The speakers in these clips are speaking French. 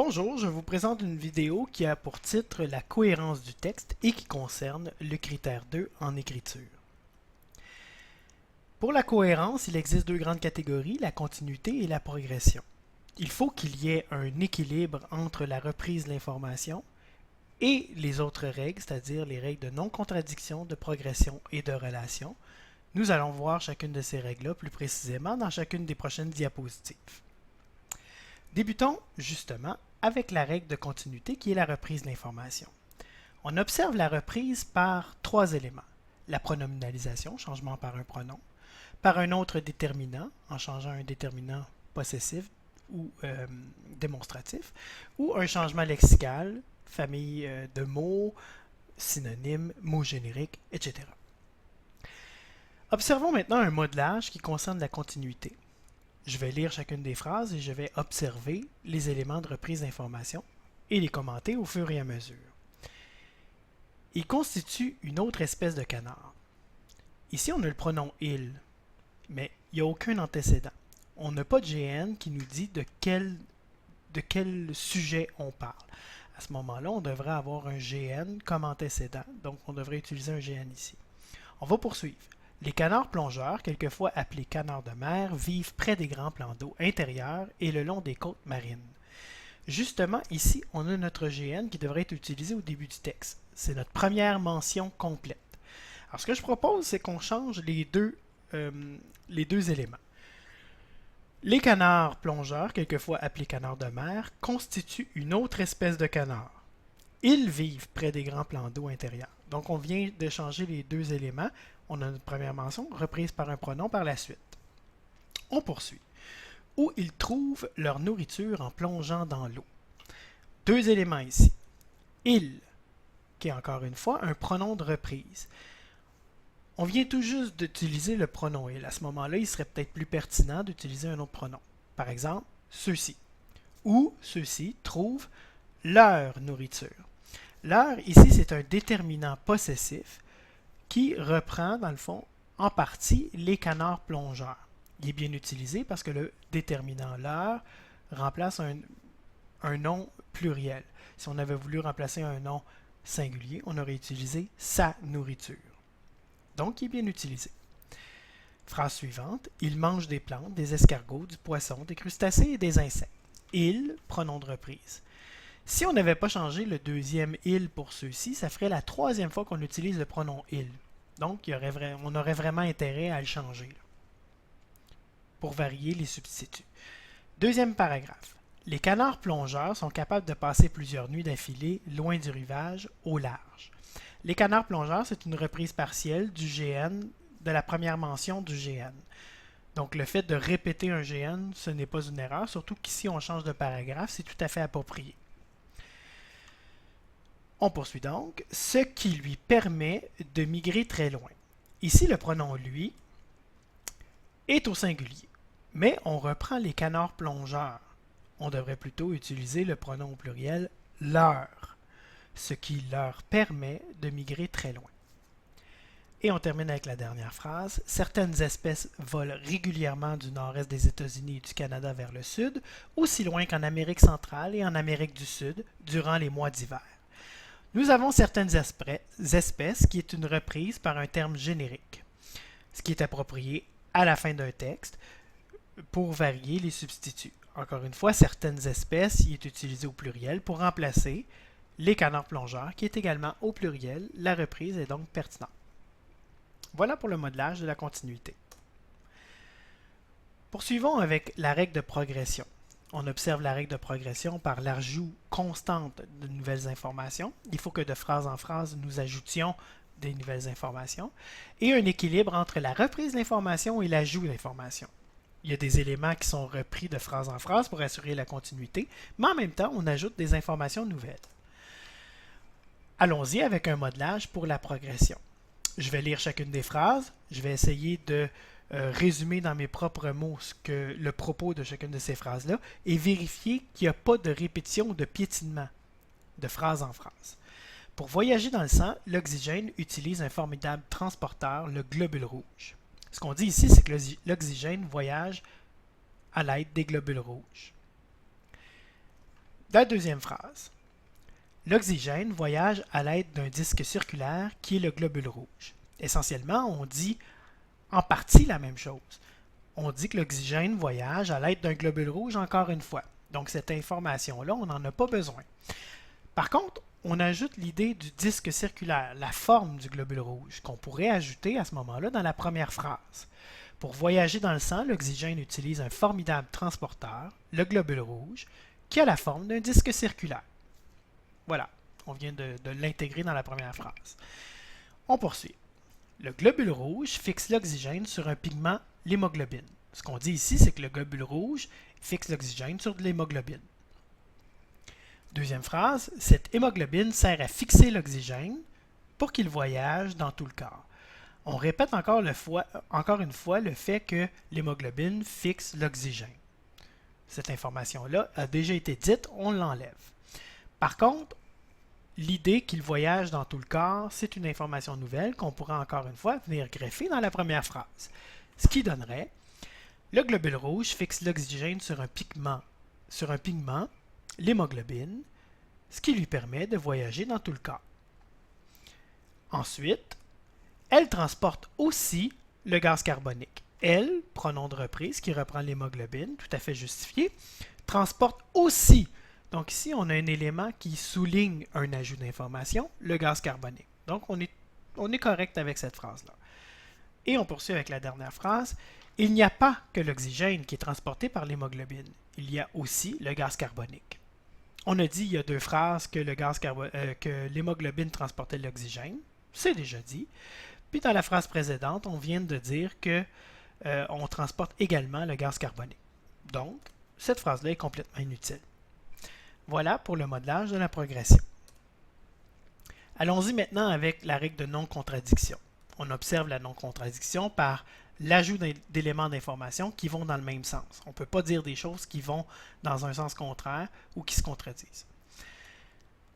Bonjour, je vous présente une vidéo qui a pour titre la cohérence du texte et qui concerne le critère 2 en écriture. Pour la cohérence, il existe deux grandes catégories, la continuité et la progression. Il faut qu'il y ait un équilibre entre la reprise de l'information et les autres règles, c'est-à-dire les règles de non-contradiction, de progression et de relation. Nous allons voir chacune de ces règles-là plus précisément dans chacune des prochaines diapositives. Débutons justement avec la règle de continuité qui est la reprise de l'information. On observe la reprise par trois éléments. La pronominalisation, changement par un pronom, par un autre déterminant, en changeant un déterminant possessif ou démonstratif, ou un changement lexical, famille de mots, synonymes, mots génériques, etc. Observons maintenant un modelage qui concerne la continuité. Je vais lire chacune des phrases et je vais observer les éléments de reprise d'information et les commenter au fur et à mesure. Il constitue une autre espèce de canard. Ici, on a le pronom « il », mais il n'y a aucun antécédent. On n'a pas de GN qui nous dit de quel sujet on parle. À ce moment-là, on devrait avoir un GN comme antécédent, donc on devrait utiliser un GN ici. On va poursuivre. Les canards plongeurs, quelquefois appelés canards de mer, vivent près des grands plans d'eau intérieurs et le long des côtes marines. Justement, ici, on a notre GN qui devrait être utilisé au début du texte. C'est notre première mention complète. Alors, ce que je propose, c'est qu'on change les deux éléments. Les canards plongeurs, quelquefois appelés canards de mer, constituent une autre espèce de canard. Ils vivent près des grands plans d'eau intérieurs. Donc, on vient de changer les deux éléments. On a notre première mention, reprise par un pronom par la suite. On poursuit. Où ils trouvent leur nourriture en plongeant dans l'eau. Deux éléments ici. Ils, qui est encore une fois un pronom de reprise. On vient tout juste d'utiliser le pronom il. À ce moment-là, il serait peut-être plus pertinent d'utiliser un autre pronom. Par exemple, ceux-ci. Où ceux-ci trouvent leur nourriture. Leur, ici, c'est un déterminant possessif qui reprend, dans le fond, en partie, les canards plongeurs. Il est bien utilisé parce que le déterminant leur remplace un nom pluriel. Si on avait voulu remplacer un nom singulier, on aurait utilisé sa nourriture. Donc, il est bien utilisé. Phrase suivante. Ils mangent des plantes, des escargots, du poisson, des crustacés et des insectes. Ils, pronom de reprise. Si on n'avait pas changé le deuxième « il » pour ceux-ci, ça ferait la troisième fois qu'on utilise le pronom « il ». Donc, on aurait vraiment intérêt à le changer là, pour varier les substituts. Deuxième paragraphe. Les canards plongeurs sont capables de passer plusieurs nuits d'affilée loin du rivage, au large. Les canards plongeurs, c'est une reprise partielle du GN, de la première mention du GN. Donc, le fait de répéter un GN, ce n'est pas une erreur, surtout qu'ici, on change de paragraphe, c'est tout à fait approprié. On poursuit donc, ce qui lui permet de migrer très loin. Ici, le pronom « lui » est au singulier, mais on reprend les canards plongeurs. On devrait plutôt utiliser le pronom au pluriel « leur », ce qui leur permet de migrer très loin. Et on termine avec la dernière phrase. Certaines espèces volent régulièrement du nord-est des États-Unis et du Canada vers le sud, aussi loin qu'en Amérique centrale et en Amérique du Sud, durant les mois d'hiver. Nous avons certaines espèces qui est une reprise par un terme générique, ce qui est approprié à la fin d'un texte pour varier les substituts. Encore une fois, certaines espèces y est utilisé au pluriel pour remplacer les canards plongeurs, qui est également au pluriel. La reprise est donc pertinente. Voilà pour le modelage de la continuité. Poursuivons avec la règle de progression. On observe la règle de progression par l'ajout constante de nouvelles informations. Il faut que de phrase en phrase, nous ajoutions des nouvelles informations. Et un équilibre entre la reprise de l'information et l'ajout d'informations. Il y a des éléments qui sont repris de phrase en phrase pour assurer la continuité, mais en même temps, on ajoute des informations nouvelles. Allons-y avec un modelage pour la progression. Je vais lire chacune des phrases. Je vais essayer de résumer dans mes propres mots le propos de chacune de ces phrases-là et vérifier qu'il n'y a pas de répétition ou de piétinement de phrase en phrase. Pour voyager dans le sang, l'oxygène utilise un formidable transporteur, le globule rouge. Ce qu'on dit ici, c'est que l'oxygène voyage à l'aide des globules rouges. La deuxième phrase. L'oxygène voyage à l'aide d'un disque circulaire qui est le globule rouge. Essentiellement, on dit en partie la même chose. On dit que l'oxygène voyage à l'aide d'un globule rouge encore une fois. Donc cette information-là, on n'en a pas besoin. Par contre, on ajoute l'idée du disque circulaire, la forme du globule rouge, qu'on pourrait ajouter à ce moment-là dans la première phrase. Pour voyager dans le sang, l'oxygène utilise un formidable transporteur, le globule rouge, qui a la forme d'un disque circulaire. Voilà, on vient de l'intégrer dans la première phrase. On poursuit. Le globule rouge fixe l'oxygène sur un pigment, l'hémoglobine. Ce qu'on dit ici, c'est que le globule rouge fixe l'oxygène sur de l'hémoglobine. Deuxième phrase, cette hémoglobine sert à fixer l'oxygène pour qu'il voyage dans tout le corps. On répète encore une fois le fait que l'hémoglobine fixe l'oxygène. Cette information-là a déjà été dite, on l'enlève. Par contre, l'idée qu'il voyage dans tout le corps, c'est une information nouvelle qu'on pourra encore une fois venir greffer dans la première phrase. Ce qui donnerait, le globule rouge fixe l'oxygène sur un pigment, l'hémoglobine, ce qui lui permet de voyager dans tout le corps. Ensuite, elle transporte aussi le gaz carbonique. Elle, pronom de reprise qui reprend l'hémoglobine, tout à fait justifié, transporte aussi. Donc ici, on a un élément qui souligne un ajout d'information, le gaz carbonique. Donc on est correct avec cette phrase-là. Et on poursuit avec la dernière phrase. Il n'y a pas que l'oxygène qui est transporté par l'hémoglobine. Il y a aussi le gaz carbonique. On a dit il y a deux phrases que l'hémoglobine transportait l'oxygène. C'est déjà dit. Puis dans la phrase précédente, on vient de dire que on transporte également le gaz carbonique. Donc, cette phrase-là est complètement inutile. Voilà pour le modelage de la progression. Allons-y maintenant avec la règle de non-contradiction. On observe la non-contradiction par l'ajout d'éléments d'information qui vont dans le même sens. On ne peut pas dire des choses qui vont dans un sens contraire ou qui se contredisent.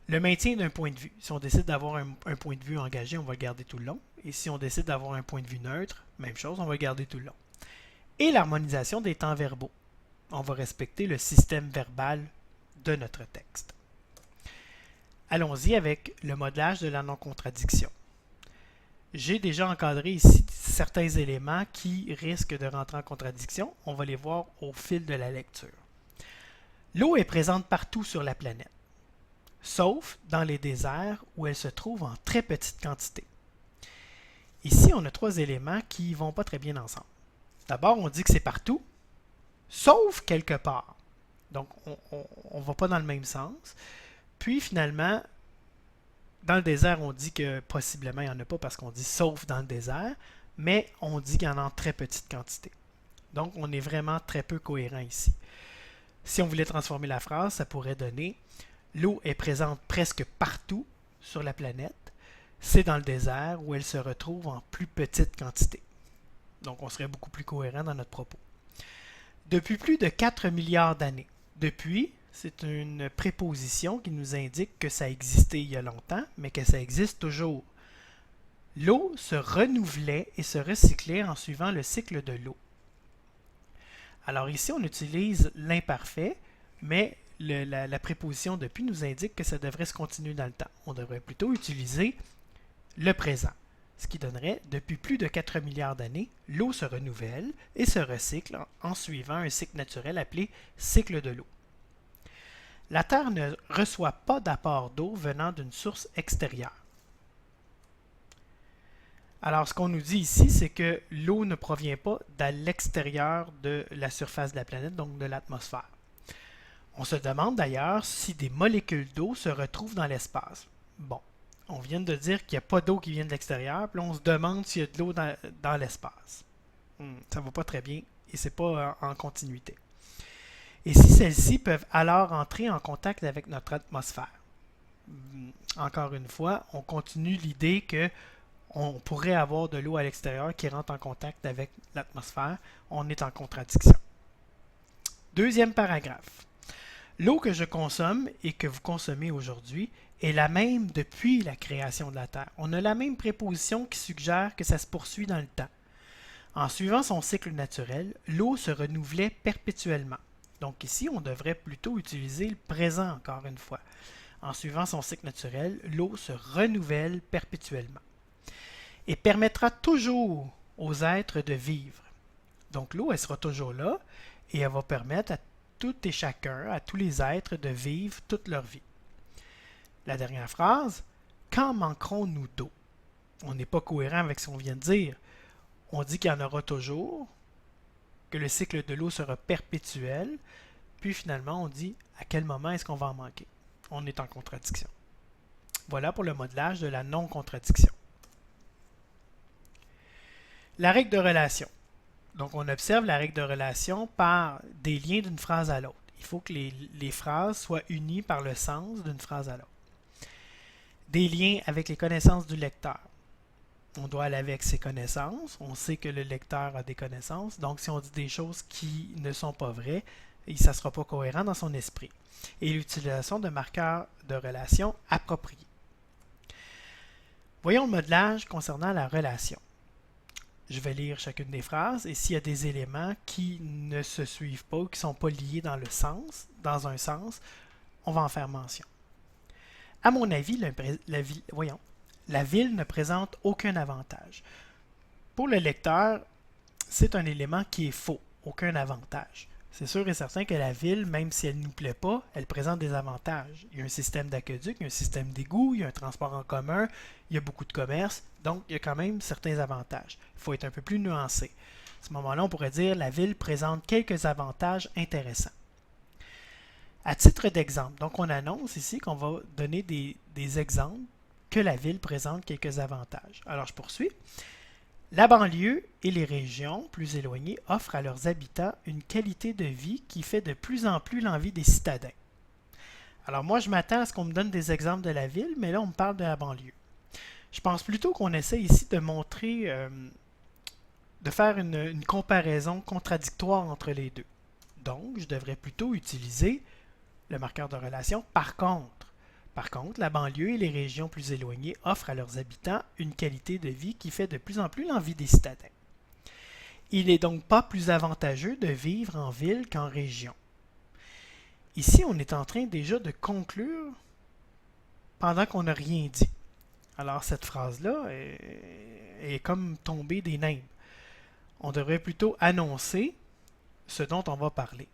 Le maintien d'un point de vue. Si on décide d'avoir un point de vue engagé, on va le garder tout le long. Et si on décide d'avoir un point de vue neutre, même chose, on va le garder tout le long. Et l'harmonisation des temps verbaux. On va respecter le système verbal de notre texte. Allons-y avec le modelage de la non-contradiction. J'ai déjà encadré ici certains éléments qui risquent de rentrer en contradiction. On va les voir au fil de la lecture. L'eau est présente partout sur la planète, sauf dans les déserts où elle se trouve en très petite quantité. Ici, on a trois éléments qui ne vont pas très bien ensemble. D'abord, on dit que c'est partout, sauf quelque part. Donc, on ne va pas dans le même sens. Puis, finalement, dans le désert, on dit que possiblement il n'y en a pas parce qu'on dit sauf dans le désert, mais on dit qu'il y en a en très petite quantité. Donc, on est vraiment très peu cohérent ici. Si on voulait transformer la phrase, ça pourrait donner l'eau est présente presque partout sur la planète. C'est dans le désert où elle se retrouve en plus petite quantité. Donc, on serait beaucoup plus cohérent dans notre propos. Depuis plus de 4 milliards d'années. Depuis, c'est une préposition qui nous indique que ça existait il y a longtemps, mais que ça existe toujours. L'eau se renouvelait et se recyclait en suivant le cycle de l'eau. Alors ici, on utilise l'imparfait, mais la préposition depuis nous indique que ça devrait se continuer dans le temps. On devrait plutôt utiliser le présent, ce qui donnerait, depuis plus de 4 milliards d'années, l'eau se renouvelle et se recycle en suivant un cycle naturel appelé cycle de l'eau. La Terre ne reçoit pas d'apport d'eau venant d'une source extérieure. Alors, ce qu'on nous dit ici, c'est que l'eau ne provient pas de l'extérieur de la surface de la planète, donc de l'atmosphère. On se demande d'ailleurs si des molécules d'eau se retrouvent dans l'espace. Bon, on vient de dire qu'il n'y a pas d'eau qui vient de l'extérieur, puis on se demande s'il y a de l'eau dans l'espace. Ça ne va pas très bien et ce n'est pas en continuité. Et si celles-ci peuvent alors entrer en contact avec notre atmosphère. Encore une fois, on continue l'idée que on pourrait avoir de l'eau à l'extérieur qui rentre en contact avec l'atmosphère. On est en contradiction. Deuxième paragraphe. L'eau que je consomme et que vous consommez aujourd'hui est la même depuis la création de la Terre. On a la même préposition qui suggère que ça se poursuit dans le temps. En suivant son cycle naturel, l'eau se renouvelait perpétuellement. Donc ici, on devrait plutôt utiliser le présent encore une fois. En suivant son cycle naturel, l'eau se renouvelle perpétuellement et permettra toujours aux êtres de vivre. Donc l'eau, elle sera toujours là et elle va permettre à tout et chacun, à tous les êtres de vivre toute leur vie. La dernière phrase, quand manquerons-nous d'eau? On n'est pas cohérent avec ce qu'on vient de dire. On dit qu'il y en aura toujours, que le cycle de l'eau sera perpétuel, puis finalement on dit à quel moment est-ce qu'on va en manquer. On est en contradiction. Voilà pour le modelage de la non-contradiction. La règle de relation. Donc on observe la règle de relation par des liens d'une phrase à l'autre. Il faut que les phrases soient unies par le sens d'une phrase à l'autre. Des liens avec les connaissances du lecteur. On doit aller avec ses connaissances. On sait que le lecteur a des connaissances. Donc, si on dit des choses qui ne sont pas vraies, ça ne sera pas cohérent dans son esprit. Et l'utilisation de marqueurs de relation appropriés. Voyons le modelage concernant la relation. Je vais lire chacune des phrases et s'il y a des éléments qui ne se suivent pas ou qui ne sont pas liés dans un sens, on va en faire mention. À mon avis, la ville ne présente aucun avantage. Pour le lecteur, c'est un élément qui est faux, aucun avantage. C'est sûr et certain que la ville, même si elle ne nous plaît pas, elle présente des avantages. Il y a un système d'aqueduc, il y a un système d'égout, il y a un transport en commun, il y a beaucoup de commerce, donc il y a quand même certains avantages. Il faut être un peu plus nuancé. À ce moment-là, on pourrait dire que la ville présente quelques avantages intéressants. À titre d'exemple, donc on annonce ici qu'on va donner des exemples que la ville présente quelques avantages. Alors je poursuis. La banlieue et les régions plus éloignées offrent à leurs habitants une qualité de vie qui fait de plus en plus l'envie des citadins. Alors moi je m'attends à ce qu'on me donne des exemples de la ville, mais là on me parle de la banlieue. Je pense plutôt qu'on essaie ici de montrer, de faire une comparaison contradictoire entre les deux. Donc je devrais plutôt utiliser le marqueur de relation par contre. Par contre, la banlieue et les régions plus éloignées offrent à leurs habitants une qualité de vie qui fait de plus en plus l'envie des citadins. Il n'est donc pas plus avantageux de vivre en ville qu'en région. Ici, on est en train déjà de conclure pendant qu'on n'a rien dit. Alors cette phrase-là est comme tombée des limbes. On devrait plutôt annoncer ce dont on va parler.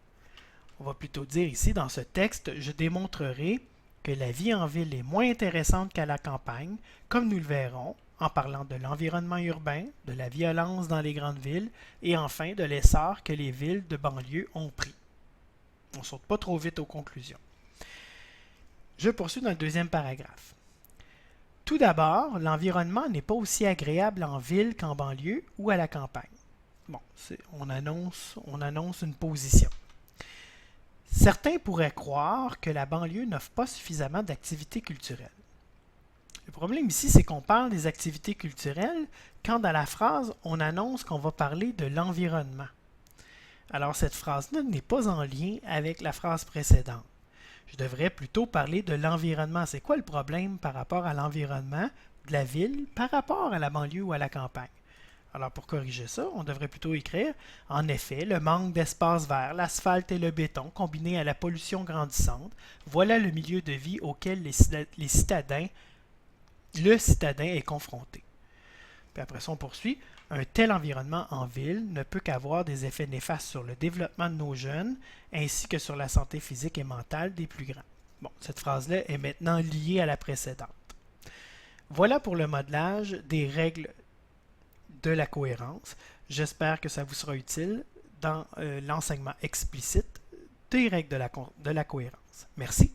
On va plutôt dire ici, dans ce texte, je démontrerai que la vie en ville est moins intéressante qu'à la campagne, comme nous le verrons en parlant de l'environnement urbain, de la violence dans les grandes villes et enfin de l'essor que les villes de banlieue ont pris. On ne saute pas trop vite aux conclusions. Je poursuis dans le deuxième paragraphe. Tout d'abord, l'environnement n'est pas aussi agréable en ville qu'en banlieue ou à la campagne. Bon, on annonce une position. Certains pourraient croire que la banlieue n'offre pas suffisamment d'activités culturelles. Le problème ici, c'est qu'on parle des activités culturelles quand dans la phrase, on annonce qu'on va parler de l'environnement. Alors cette phrase-là n'est pas en lien avec la phrase précédente. Je devrais plutôt parler de l'environnement. C'est quoi le problème par rapport à l'environnement de la ville par rapport à la banlieue ou à la campagne? Alors pour corriger ça, on devrait plutôt écrire « En effet, le manque d'espace vert, l'asphalte et le béton, combiné à la pollution grandissante, voilà le milieu de vie auquel le citadin est confronté. » Puis après ça, on poursuit « Un tel environnement en ville ne peut qu'avoir des effets néfastes sur le développement de nos jeunes, ainsi que sur la santé physique et mentale des plus grands. » Bon, cette phrase-là est maintenant liée à la précédente. Voilà pour le modelage des règles de la cohérence. J'espère que ça vous sera utile dans l'enseignement explicite des règles de la cohérence. Merci.